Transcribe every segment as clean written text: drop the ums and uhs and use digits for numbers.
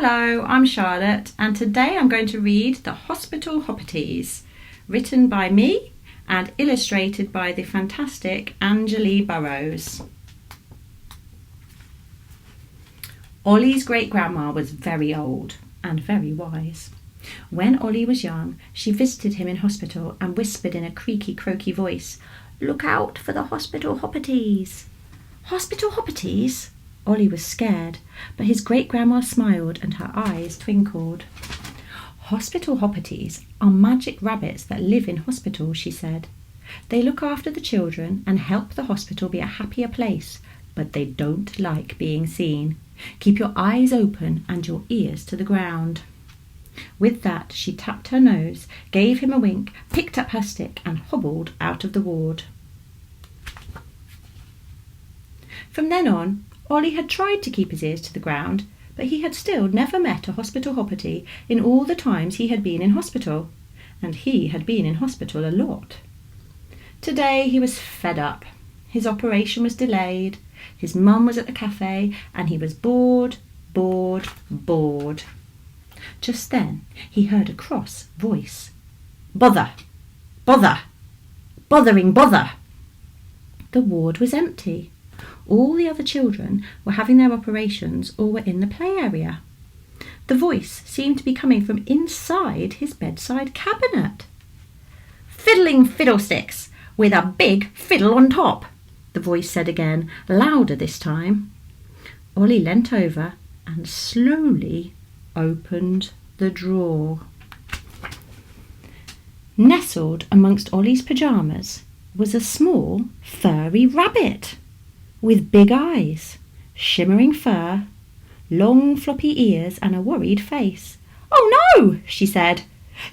Hello, I'm Charlotte, and today I'm going to read The Hospital Hoppities, written by me and illustrated by the fantastic Anjalee Burrows. Ollie's great-grandma was very old and very wise. When Ollie was young, she visited him in hospital and whispered in a creaky, croaky voice, "Look out for the Hospital Hoppities." Hospital Hoppities? Ollie was scared, but his great-grandma smiled and her eyes twinkled. Hospital Hoppities are magic rabbits that live in hospitals, she said. They look after the children and help the hospital be a happier place, but they don't like being seen. Keep your eyes open and your ears to the ground. With that, she tapped her nose, gave him a wink, picked up her stick and hobbled out of the ward. From then on, Ollie had tried to keep his ears to the ground, but he had still never met a hospital hoppity in all the times he had been in hospital, and he had been in hospital a lot. Today he was fed up. His operation was delayed, his mum was at the cafe, and he was bored. Just then he heard a cross voice. "Bother! Bother! Bothering bother!" The ward was empty. All the other children were having their operations or were in the play area. The voice seemed to be coming from inside his bedside cabinet. "Fiddling fiddlesticks, with a big fiddle on top," the voice said again, louder this time. Ollie leant over and slowly opened the drawer. Nestled amongst Ollie's pyjamas was a small, furry rabbit with big eyes, shimmering fur, long floppy ears and a worried face. "Oh no," she said.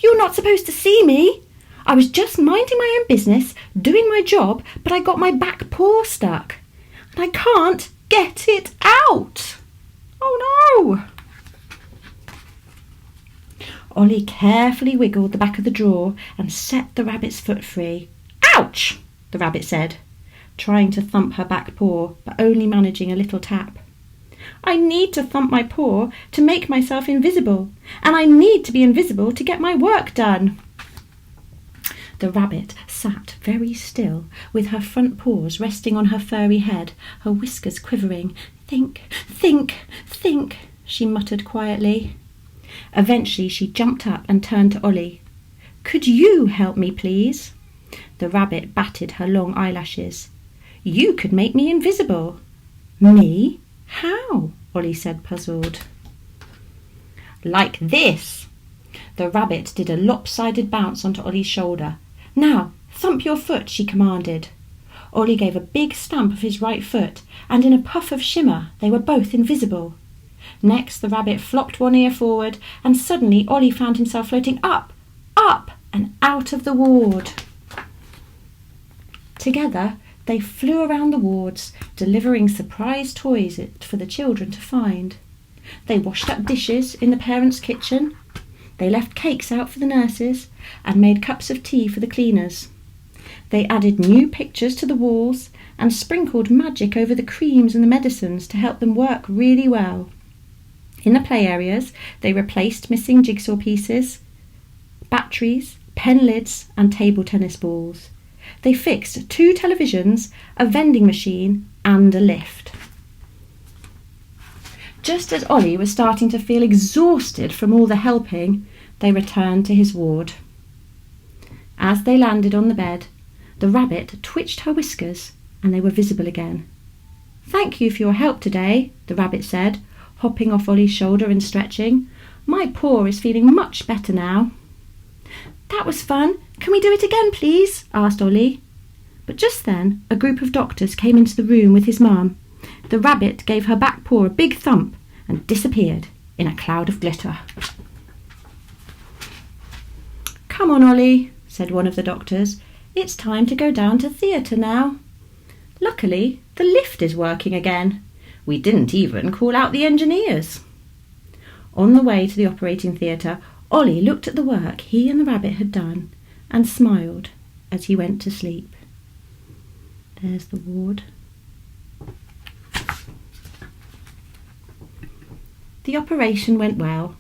"You're not supposed to see me. I was just minding my own business, doing my job, but I got my back paw stuck, and I can't get it out. Oh no." Ollie carefully wiggled the back of the drawer and set the rabbit's foot free. "Ouch!" the rabbit said, trying to thump her back paw, but only managing a little tap. "I need to thump my paw to make myself invisible, and I need to be invisible to get my work done." The rabbit sat very still, with her front paws resting on her furry head, her whiskers quivering. "Think, think, think," she muttered quietly. Eventually she jumped up and turned to Ollie. "Could you help me, please?" The rabbit batted her long eyelashes. "You could make me invisible." "Me? How?" Ollie said, puzzled. "Like this." The rabbit did a lopsided bounce onto Ollie's shoulder. "Now, thump your foot," she commanded. Ollie gave a big stamp of his right foot, and in a puff of shimmer they were both invisible. Next the rabbit flopped one ear forward, and suddenly Ollie found himself floating up, and out of the ward. Together they flew around the wards, delivering surprise toys for the children to find. They washed up dishes in the parents' kitchen. They left cakes out for the nurses and made cups of tea for the cleaners. They added new pictures to the walls and sprinkled magic over the creams and the medicines to help them work really well. In the play areas, they replaced missing jigsaw pieces, batteries, pen lids and table tennis balls. They fixed 2 televisions, a vending machine and a lift. Just as Ollie was starting to feel exhausted from all the helping, they returned to his ward. As they landed on the bed, the rabbit twitched her whiskers and they were visible again. "Thank you for your help today," the rabbit said, hopping off Ollie's shoulder and stretching. "My paw is feeling much better now." "That was fun. Can we do it again, please?" asked Ollie. But just then a group of doctors came into the room with his mum. The rabbit gave her back paw a big thump and disappeared in a cloud of glitter. "Come on, Ollie," said one of the doctors. "It's time to go down to theatre now." Luckily, the lift is working again. We didn't even call out the engineers. On the way to the operating theatre, Ollie looked at the work he and the rabbit had done and smiled as he went to sleep. There's the ward. The operation went well.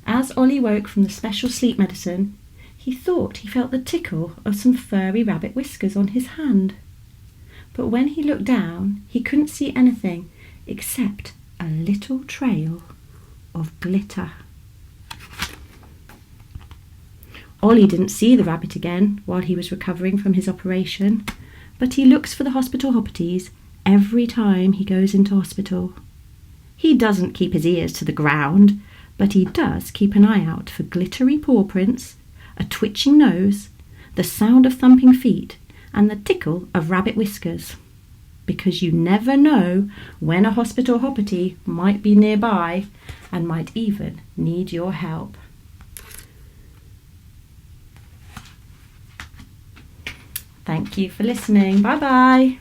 As Ollie woke from the special sleep medicine, he thought he felt the tickle of some furry rabbit whiskers on his hand. But when he looked down, he couldn't see anything except a little trail of glitter. Ollie didn't see the rabbit again while he was recovering from his operation, but he looks for the Hospital Hoppities every time he goes into hospital. He doesn't keep his ears to the ground, but he does keep an eye out for glittery paw prints, a twitching nose, the sound of thumping feet, and the tickle of rabbit whiskers. Because you never know when a Hospital Hoppity might be nearby and might even need your help. Thank you for listening. Bye bye.